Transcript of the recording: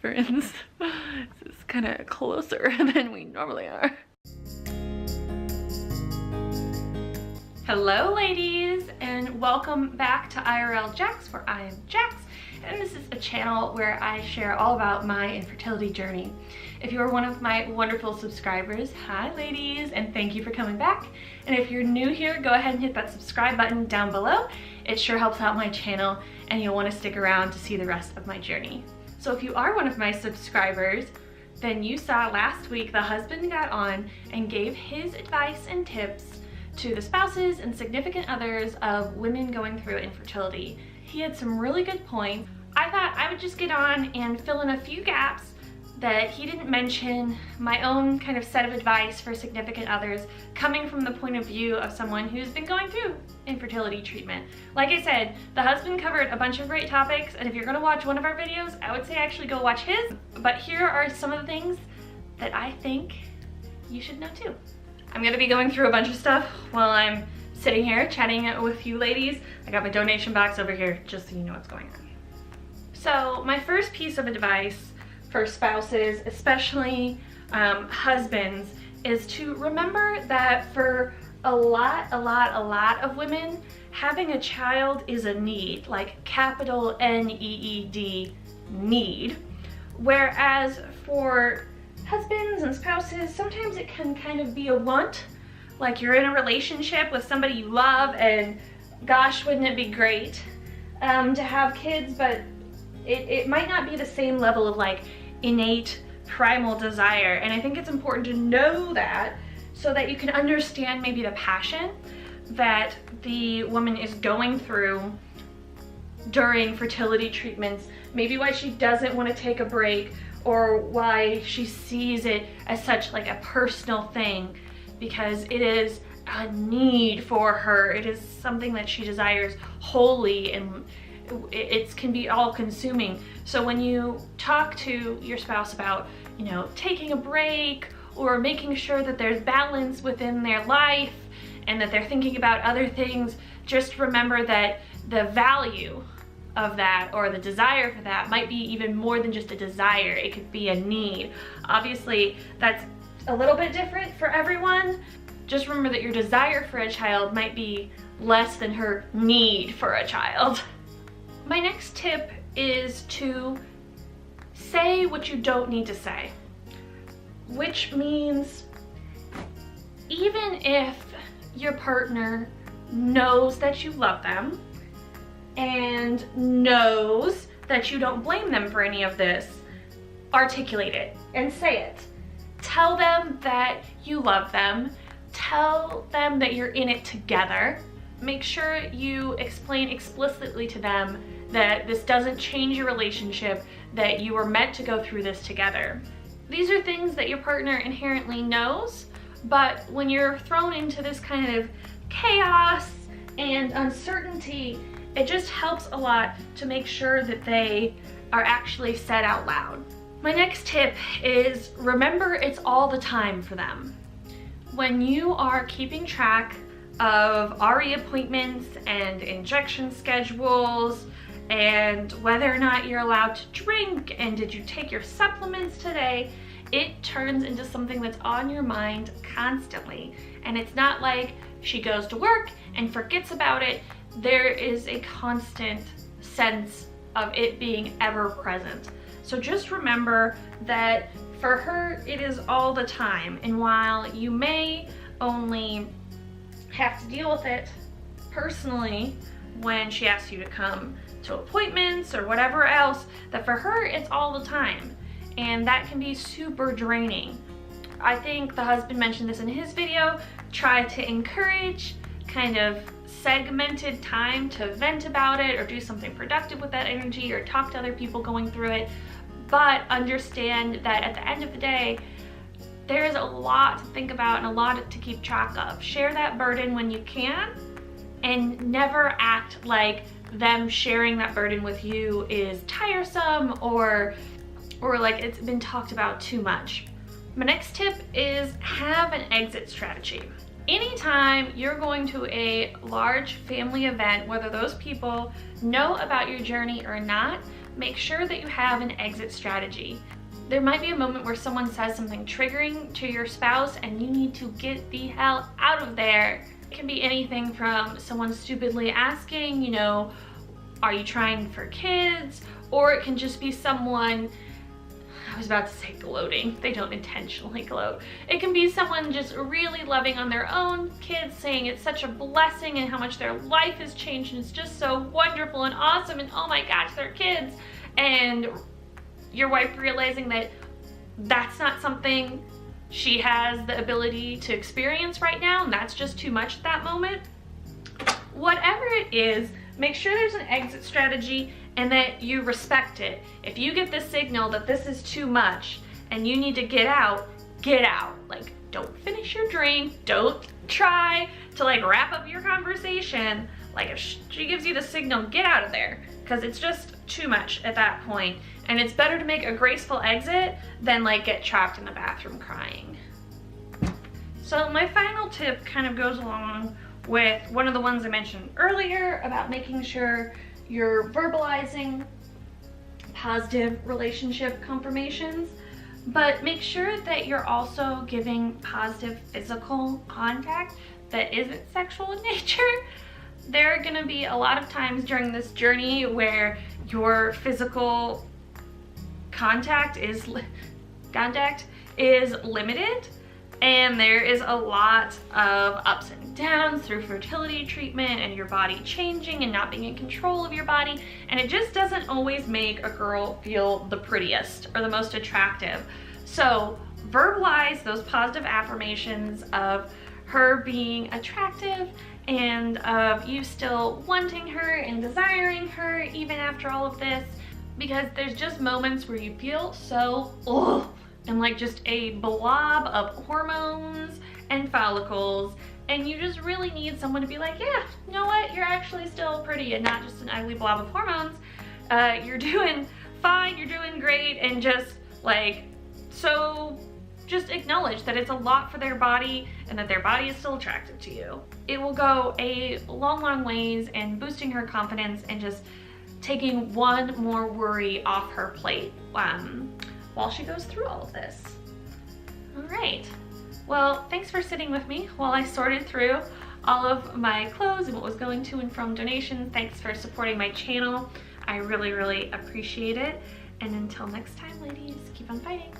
difference. This is kind of closer than we normally are. Hello ladies, and welcome back to IRL Jax, where I am Jax, and this is a channel where I share all about my infertility journey. If you are one of my wonderful subscribers, hi ladies, and thank you for coming back. And if you're new here, go ahead and hit that subscribe button down below. It sure helps out my channel, and you'll want to stick around to see the rest of my journey. So if you are one of my subscribers, then you saw last week the husband got on and gave his advice and tips to the spouses and significant others of women going through infertility. He had some really good points. I thought I would just get on and fill in a few gaps that he didn't mention, my own kind of set of advice for significant others coming from the point of view of someone who's been going through infertility treatment. Like I said, the husband covered a bunch of great topics, and if you're gonna watch one of our videos, I would say actually go watch his. But here are some of the things that I think you should know too. I'm gonna be going through a bunch of stuff while I'm sitting here chatting with you ladies. I got my donation box over here just so you know what's going on. So my first piece of advice for spouses, especially husbands, is to remember that for a lot of women, having a child is a need, like capital N-E-E-D, need. Whereas for husbands and spouses, sometimes it can kind of be a want, like you're in a relationship with somebody you love and gosh, wouldn't it be great to have kids, but it might not be the same level of like innate primal desire. And I think it's important to know that so that you can understand maybe the passion that the woman is going through during fertility treatments, maybe why she doesn't want to take a break, or why she sees it as such like a personal thing, because it is a need for her. It is something that she desires wholly, and it can be all consuming. So when you talk to your spouse about, you know, taking a break or making sure that there's balance within their life and that they're thinking about other things, just remember that the value of that, or the desire for that, might be even more than just a desire. It could be a need. Obviously, that's a little bit different for everyone. Just remember that your desire for a child might be less than her need for a child. My next tip is to say what you don't need to say, which means even if your partner knows that you love them and knows that you don't blame them for any of this, articulate it and say it. Tell them that you love them. Tell them that you're in it together. Make sure you explain explicitly to them that this doesn't change your relationship, that you were meant to go through this together. These are things that your partner inherently knows, but when you're thrown into this kind of chaos and uncertainty, it just helps a lot to make sure that they are actually said out loud. My next tip is remember it's all the time for them. When you are keeping track of RE appointments and injection schedules and whether or not you're allowed to drink and did you take your supplements today, it turns into something that's on your mind constantly. And it's not like she goes to work and forgets about it. There is a constant sense of it being ever present. So just remember that for her, it is all the time. And while you may only have to deal with it personally when she asks you to come to appointments or whatever else, that for her, it's all the time. And that can be super draining. I think the husband mentioned this in his video. Try to encourage kind of segmented time to vent about it or do something productive with that energy or talk to other people going through it. But understand that at the end of the day, there is a lot to think about and a lot to keep track of. Share that burden when you can, and never act like them sharing that burden with you is tiresome or like it's been talked about too much. My next tip is have an exit strategy. Anytime you're going to a large family event, whether those people know about your journey or not, make sure that you have an exit strategy. There might be a moment where someone says something triggering to your spouse and you need to get the hell out of there. It can be anything from someone stupidly asking, you know, are you trying for kids? Or it can just be someone, I was about to say gloating, they don't intentionally gloat. It can be someone just really loving on their own kids, saying it's such a blessing and how much their life has changed and it's just so wonderful and awesome and oh my gosh, they're kids. And your wife realizing that that's not something she has the ability to experience right now and that's just too much at that moment. Whatever it is, make sure there's an exit strategy and that you respect it. If you get the signal that this is too much and you need to get out, get out. Like, don't finish your drink, don't try to like wrap up your conversation. Like if she gives you the signal, get out of there, because it's just too much at that point. And it's better to make a graceful exit than like get trapped in the bathroom crying. So my final tip kind of goes along with one of the ones I mentioned earlier about making sure you're verbalizing positive relationship confirmations, but make sure that you're also giving positive physical contact that isn't sexual in nature. There are gonna be a lot of times during this journey where your physical contact is limited, and there is a lot of ups and downs through fertility treatment and your body changing and not being in control of your body, and it just doesn't always make a girl feel the prettiest or the most attractive. So verbalize those positive affirmations of her being attractive and of you still wanting her and desiring her even after all of this, because there's just moments where you feel so ugh, and like just a blob of hormones and follicles, and you just really need someone to be like, yeah, you know what, you're actually still pretty and not just an ugly blob of hormones. You're doing fine, you're doing great, and just like, so just acknowledge that it's a lot for their body and that their body is still attracted to you. It will go a long ways in boosting her confidence and just taking one more worry off her plate while she goes through all of this. All right, well, thanks for sitting with me while I sorted through all of my clothes and what was going to and from donations. Thanks for supporting my channel. I really appreciate it. And until next time, ladies, keep on fighting.